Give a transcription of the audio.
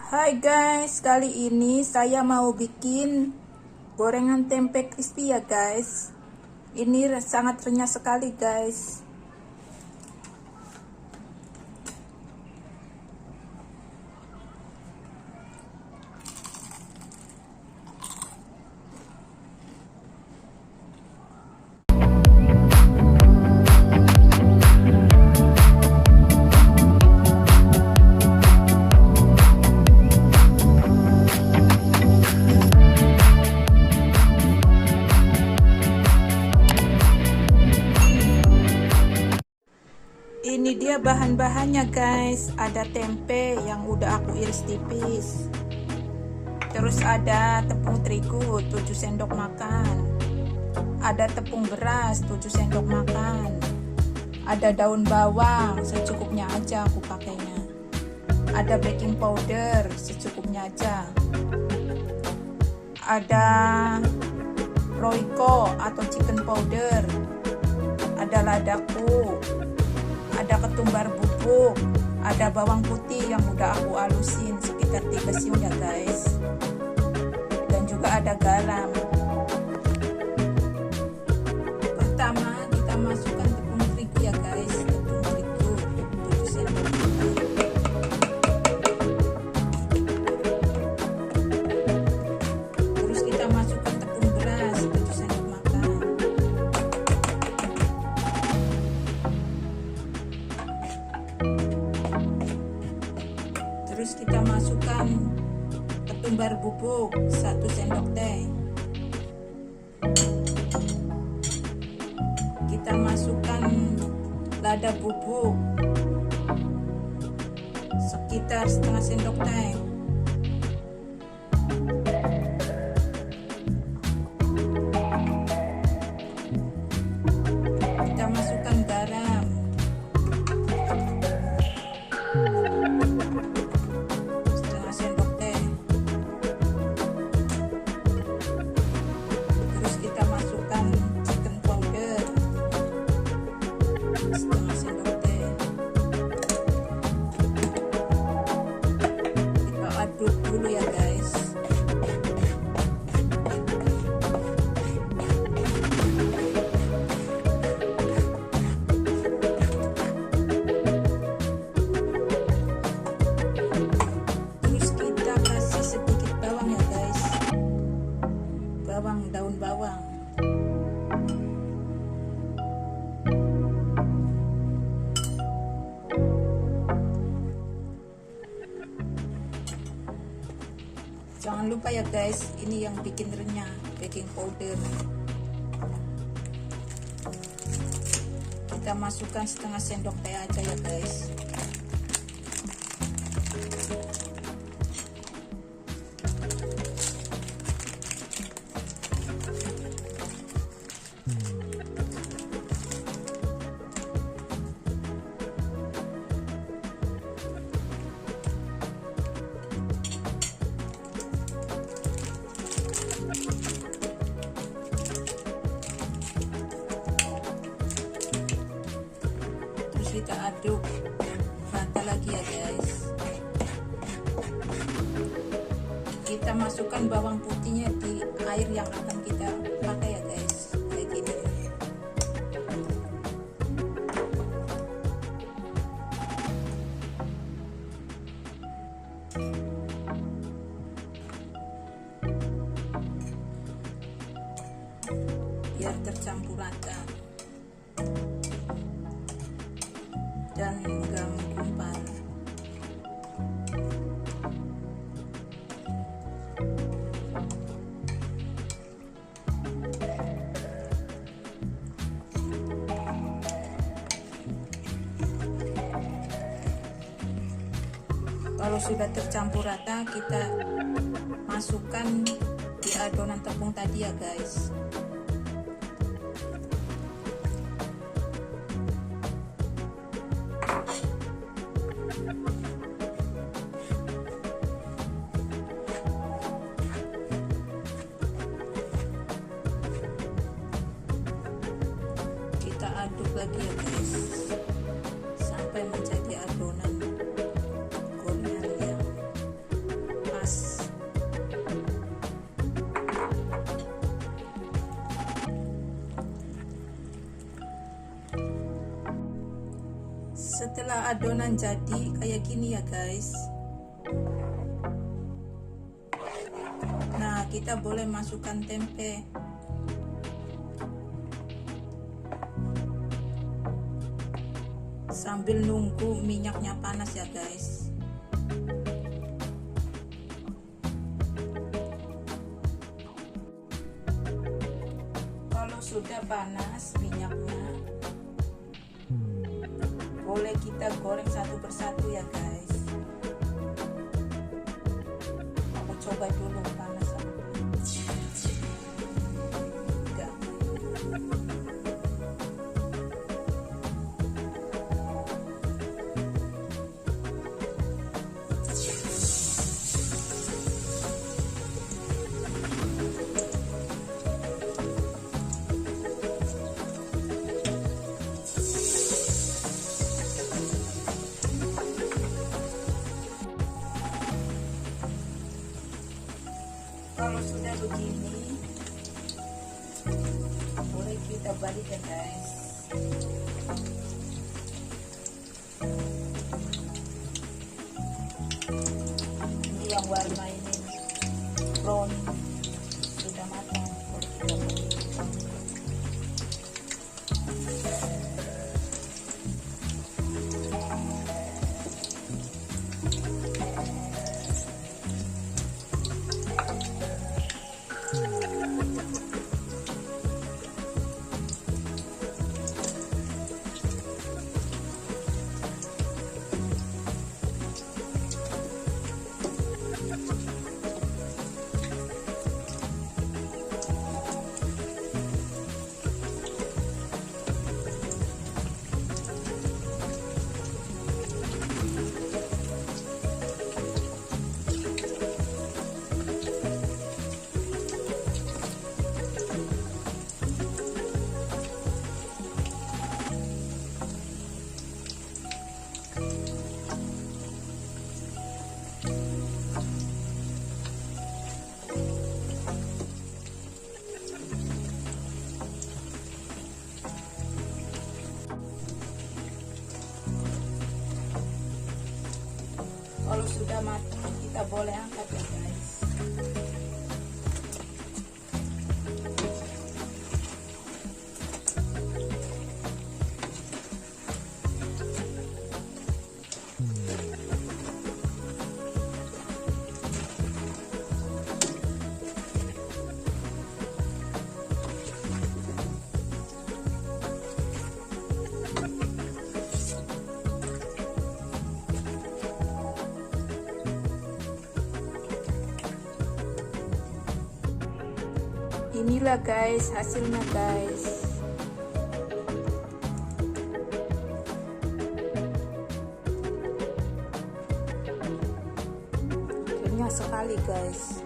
Hai guys, kali ini saya mau bikin gorengan tempe crispy ya guys. Ini sangat renyah sekali guys. Ini dia bahan-bahannya guys. Ada tempe yang udah aku iris tipis. Terus ada tepung terigu 7 sendok makan. Ada tepung beras 7 sendok makan. Ada daun bawang secukupnya aja aku pakainya. Ada baking powder secukupnya aja. Ada Royco atau chicken powder. Ada ladaku. Ada ketumbar bubuk, ada bawang putih yang udah aku halusin sekitar 3 siung ya guys, dan juga ada garam. Pertama kita masukkan tepung terigu ya guys, tepung terigu 7 sendok makan. Terus kita masukkan tepung beras 7 sendok makan. Terus kita masukkan ketumbar bubuk 1 sendok teh. Kita masukkan lada bubuk sekitar setengah sendok teh. Kita masukkan garam setengah sendok teh. Terus kita masukkan chicken powder setengah sendok teh. Kita aduk dulu ya guys. Terus kita kasih sedikit bawang ya guys, daun bawang. Jangan lupa ya guys, ini yang bikin renyah, baking powder. Kita masukkan setengah sendok teh aja ya guys. Terus kita aduk rata lagi ya guys. Kita masukkan bawang putihnya di air yang akan kita pakai ya guys, kayak gini. Biar tercampur rata dan enggak menggumpal. Kalau sudah tercampur rata, kita masukkan di adonan tepung tadi ya guys. Kita aduk lagi ya guys sampai menjadi adonan gorengan yang Setelah adonan jadi kayak gini ya guys, nah kita boleh masukkan tempe. Sambil nunggu minyaknya panas ya guys. Kalau sudah panas minyaknya, boleh kita goreng satu persatu ya guys. Aku coba dulu panas apa enggak. Kalau sudah begini, boleh kita balik ya guys. Ini yang warna ini brown sudah matang, boleh kita balik. Kalau sudah matang kita boleh angkat ya guys. Inilah guys hasilnya guys. Renyah sekali guys.